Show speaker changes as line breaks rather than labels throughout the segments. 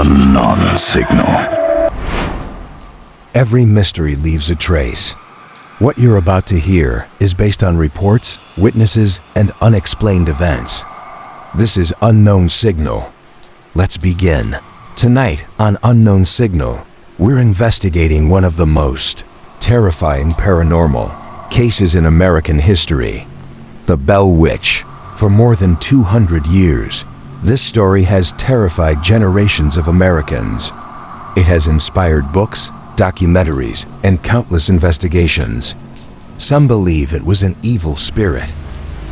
Unknown Signal.
Every mystery leaves a trace. What you're about to hear is based on reports, witnesses, and unexplained events. This is Unknown Signal. Let's begin. Tonight on Unknown Signal, we're investigating one of the most terrifying paranormal cases in American history, the Bell Witch. For more than 200 years, this story has terrified generations of Americans. It has inspired books, documentaries, and countless investigations. Some believe it was an evil spirit.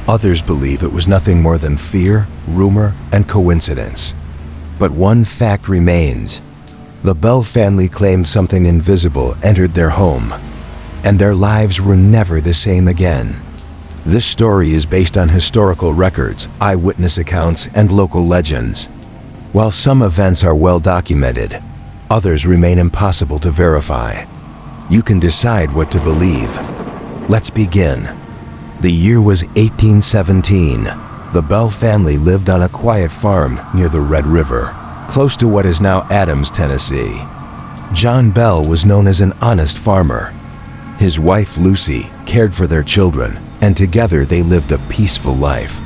Others believe it was nothing more than fear, rumor, and coincidence. But one fact remains. The Bell family claimed something invisible entered their home, and their lives were never the same again. This story is based on historical records, eyewitness accounts, and local legends. While some events are well documented, others remain impossible to verify. You can decide what to believe. Let's begin. The year was 1817. The Bell family lived on a quiet farm near the Red River, close to what is now Adams, Tennessee. John Bell was known as an honest farmer. His wife, Lucy, cared for their children, and together they lived a peaceful life.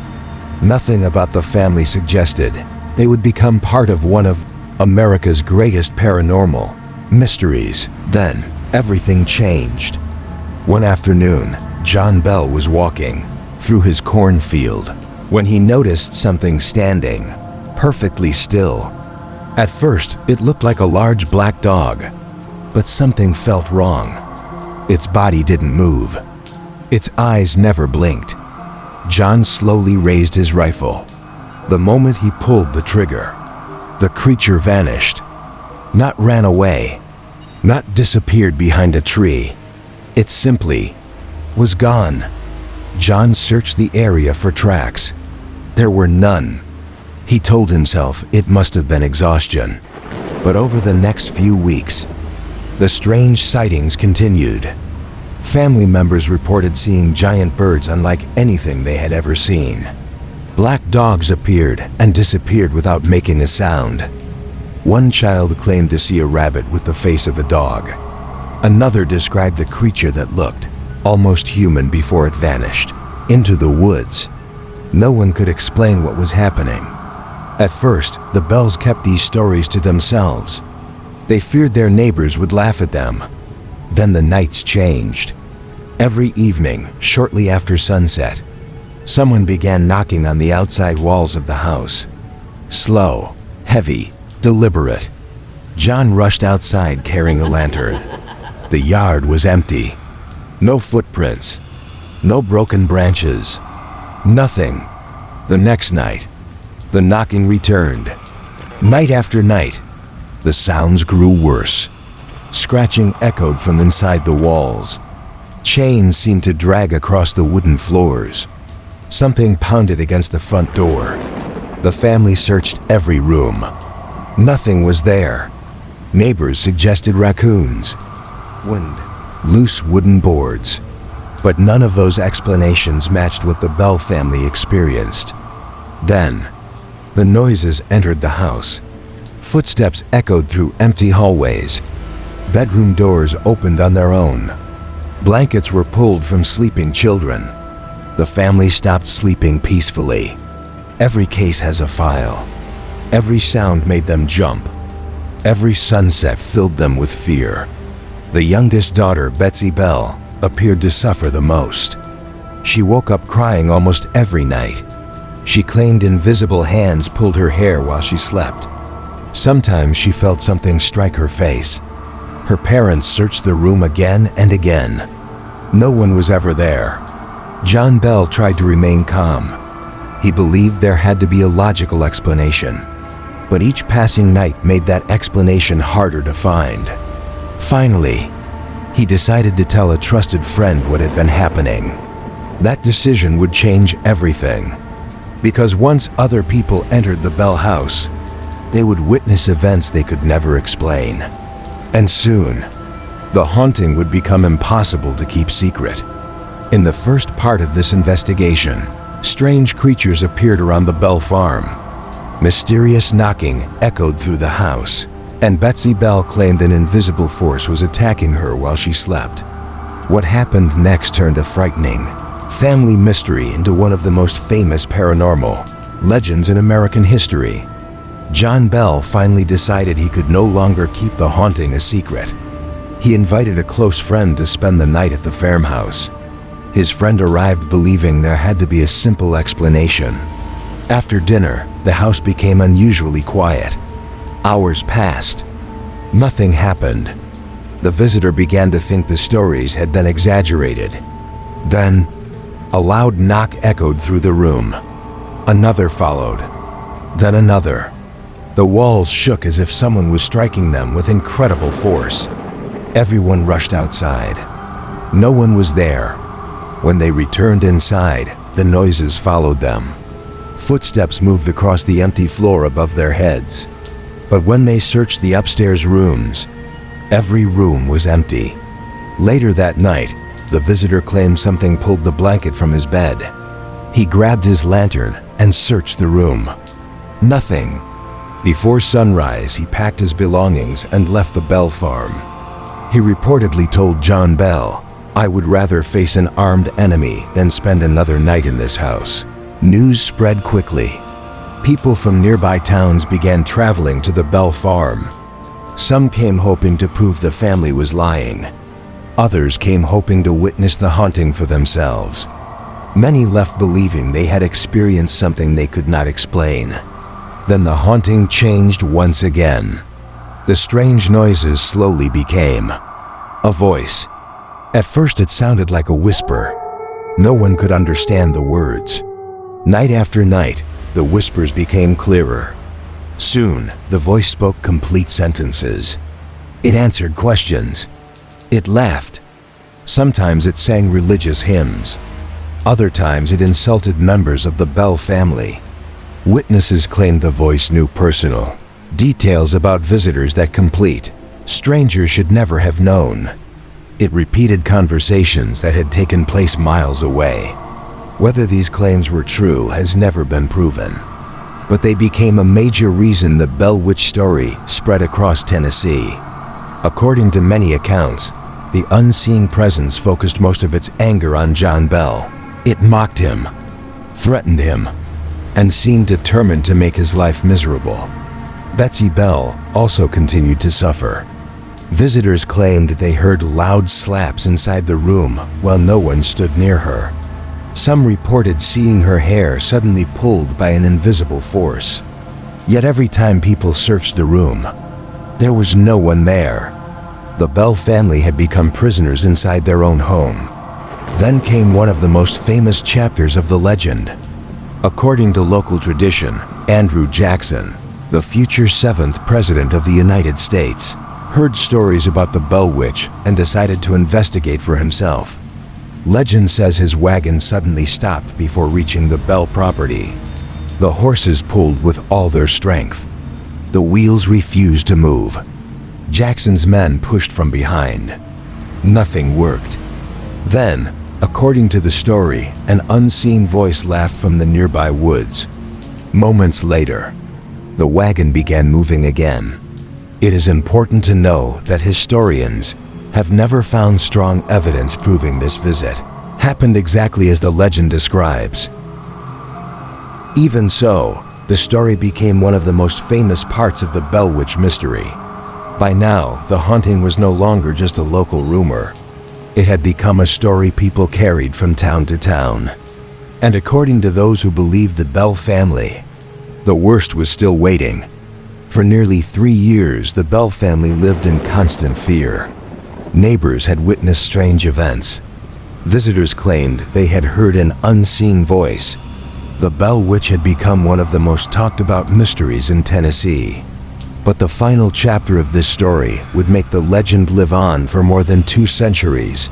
Nothing about the family suggested they would become part of one of America's greatest paranormal mysteries. Then, everything changed. One afternoon, John Bell was walking through his cornfield when he noticed something standing perfectly still. At first, it looked like a large black dog, but something felt wrong. Its body didn't move. Its eyes never blinked. John slowly raised his rifle. The moment he pulled the trigger, the creature vanished. Not ran away, not disappeared behind a tree. It simply was gone. John searched the area for tracks. There were none. He told himself it must have been exhaustion. But over the next few weeks, the strange sightings continued. Family members reported seeing giant birds unlike anything they had ever seen. Black dogs appeared and disappeared without making a sound. One child claimed to see a rabbit with the face of a dog. Another described a creature that looked almost human before it vanished into the woods. No one could explain what was happening. At first, the Bells kept these stories to themselves. They feared their neighbors would laugh at them. Then the nights changed. Every evening, shortly after sunset, someone began knocking on the outside walls of the house. Slow, heavy, deliberate. John rushed outside carrying a lantern. The yard was empty. No footprints. No broken branches. Nothing. The next night, the knocking returned. Night after night, the sounds grew worse. Scratching echoed from inside the walls. Chains seemed to drag across the wooden floors. Something pounded against the front door. The family searched every room. Nothing was there. Neighbors suggested raccoons, wind, loose wooden boards. But none of those explanations matched what the Bell family experienced. Then, the noises entered the house. Footsteps echoed through empty hallways. Bedroom doors opened on their own. Blankets were pulled from sleeping children. The family stopped sleeping peacefully. Every case has a file. Every sound made them jump. Every sunset filled them with fear. The youngest daughter, Betsy Bell, appeared to suffer the most. She woke up crying almost every night. She claimed invisible hands pulled her hair while she slept. Sometimes she felt something strike her face. Her parents searched the room again and again. No one was ever there. John Bell tried to remain calm. He believed there had to be a logical explanation. But each passing night made that explanation harder to find. Finally, he decided to tell a trusted friend what had been happening. That decision would change everything. Because once other people entered the Bell house, they would witness events they could never explain. And soon, the haunting would become impossible to keep secret. In the first part of this investigation, strange creatures appeared around the Bell farm. Mysterious knocking echoed through the house, and Betsy Bell claimed an invisible force was attacking her while she slept. What happened next turned a frightening family mystery into one of the most famous paranormal legends in American history. John Bell finally decided he could no longer keep the haunting a secret. He invited a close friend to spend the night at the farmhouse. His friend arrived believing there had to be a simple explanation. After dinner, the house became unusually quiet. Hours passed. Nothing happened. The visitor began to think the stories had been exaggerated. Then, a loud knock echoed through the room. Another followed. Then another. The walls shook as if someone was striking them with incredible force. Everyone rushed outside. No one was there. When they returned inside, the noises followed them. Footsteps moved across the empty floor above their heads. But when they searched the upstairs rooms, every room was empty. Later that night, the visitor claimed something pulled the blanket from his bed. He grabbed his lantern and searched the room. Nothing. Before sunrise, he packed his belongings and left the Bell farm. He reportedly told John Bell, "I would rather face an armed enemy than spend another night in this house." News spread quickly. People from nearby towns began traveling to the Bell farm. Some came hoping to prove the family was lying. Others came hoping to witness the haunting for themselves. Many left believing they had experienced something they could not explain. Then the haunting changed once again. The strange noises slowly became a voice. At first it sounded like a whisper. No one could understand the words. Night after night, the whispers became clearer. Soon, the voice spoke complete sentences. It answered questions. It laughed. Sometimes it sang religious hymns. Other times it insulted members of the Bell family. Witnesses claimed the voice knew personal details about visitors that complete strangers should never have known. It repeated conversations that had taken place miles away. Whether these claims were true has never been proven, but they became a major reason the Bell Witch story spread across Tennessee. According to many accounts, the unseen presence focused most of its anger on John Bell. It mocked him, threatened him, and seemed determined to make his life miserable. Betsy Bell also continued to suffer. Visitors claimed they heard loud slaps inside the room while no one stood near her. Some reported seeing her hair suddenly pulled by an invisible force. Yet every time people searched the room, there was no one there. The Bell family had become prisoners inside their own home. Then came one of the most famous chapters of the legend. According to local tradition, Andrew Jackson, the future 7th President of the United States, heard stories about the Bell Witch and decided to investigate for himself. Legend says his wagon suddenly stopped before reaching the Bell property. The horses pulled with all their strength. The wheels refused to move. Jackson's men pushed from behind. Nothing worked. Then, according to the story, an unseen voice laughed from the nearby woods. Moments later, the wagon began moving again. It is important to know that historians have never found strong evidence proving this visit happened exactly as the legend describes. Even so, the story became one of the most famous parts of the Bell Witch mystery. By now, the haunting was no longer just a local rumor. It had become a story people carried from town to town. And according to those who believed the Bell family, the worst was still waiting. For nearly 3 years, the Bell family lived in constant fear. Neighbors had witnessed strange events. Visitors claimed they had heard an unseen voice. The Bell Witch had become one of the most talked about mysteries in Tennessee. But the final chapter of this story would make the legend live on for more than 2 centuries.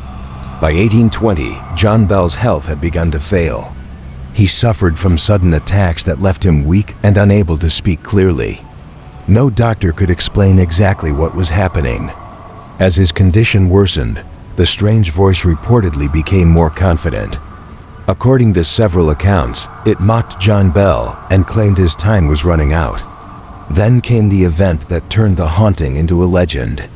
By 1820, John Bell's health had begun to fail. He suffered from sudden attacks that left him weak and unable to speak clearly. No doctor could explain exactly what was happening. As his condition worsened, the strange voice reportedly became more confident. According to several accounts, it mocked John Bell and claimed his time was running out. Then came the event that turned the haunting into a legend.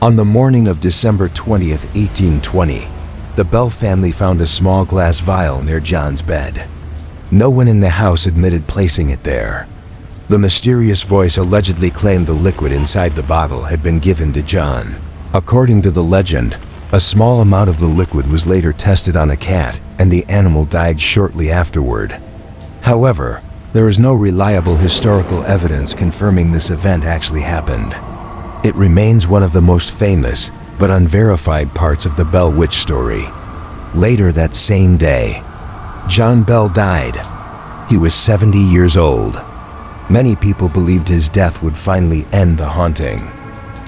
On the morning of December 20th, 1820, the Bell family found a small glass vial near John's bed. No one in the house admitted placing it there. The mysterious voice allegedly claimed the liquid inside the bottle had been given to John. According to the legend, a small amount of the liquid was later tested on a cat, and the animal died shortly afterward. However, there is no reliable historical evidence confirming this event actually happened. It remains one of the most famous but unverified parts of the Bell Witch story. Later that same day, John Bell died. He was 70 years old. Many people believed his death would finally end the haunting.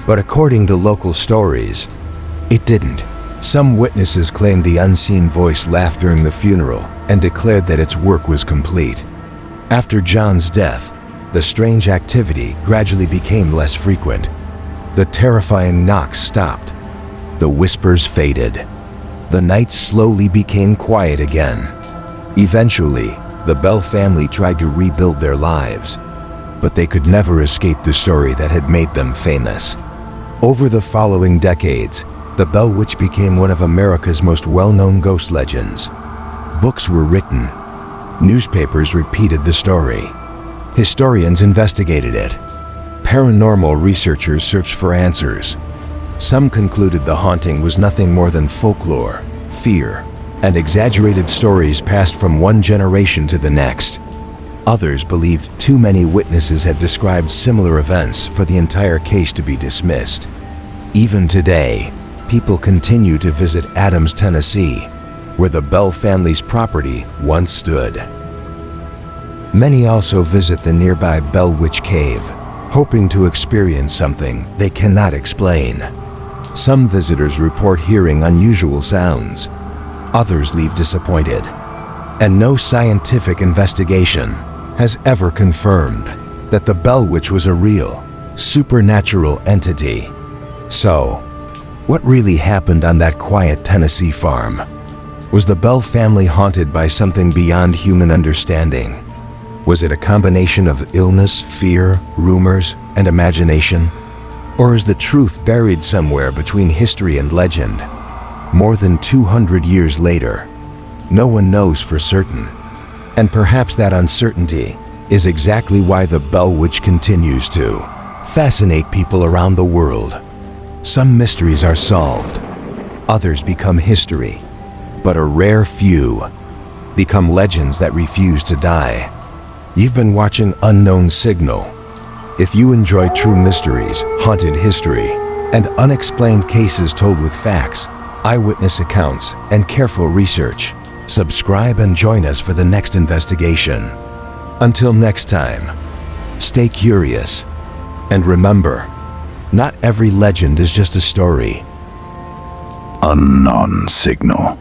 But according to local stories, it didn't. Some witnesses claimed the unseen voice laughed during the funeral and declared that its work was complete. After John's death, the strange activity gradually became less frequent. The terrifying knocks stopped. The whispers faded. The nights slowly became quiet again. Eventually, the Bell family tried to rebuild their lives, but they could never escape the story that had made them famous. Over the following decades, the Bell Witch became one of America's most well-known ghost legends. Books were written. Newspapers repeated the story. Historians investigated it. Paranormal researchers searched for answers. Some concluded the haunting was nothing more than folklore, fear, and exaggerated stories passed from one generation to the next. Others believed too many witnesses had described similar events for the entire case to be dismissed. Even today, people continue to visit Adams, Tennessee, where the Bell family's property once stood. Many also visit the nearby Bell Witch Cave, hoping to experience something they cannot explain. Some visitors report hearing unusual sounds. Others leave disappointed. And no scientific investigation has ever confirmed that the Bell Witch was a real, supernatural entity. So, what really happened on that quiet Tennessee farm? Was the Bell family haunted by something beyond human understanding? Was it a combination of illness, fear, rumors, and imagination? Or is the truth buried somewhere between history and legend? More than 200 years later, no one knows for certain. And perhaps that uncertainty is exactly why the Bell Witch continues to fascinate people around the world. Some mysteries are solved, others become history, but a rare few become legends that refuse to die. You've been watching Unknown Signal. If you enjoy true mysteries, haunted history, and unexplained cases told with facts, eyewitness accounts, and careful research, subscribe and join us for the next investigation. Until next time, stay curious, and remember, not every legend is just a story.
Unknown Signal.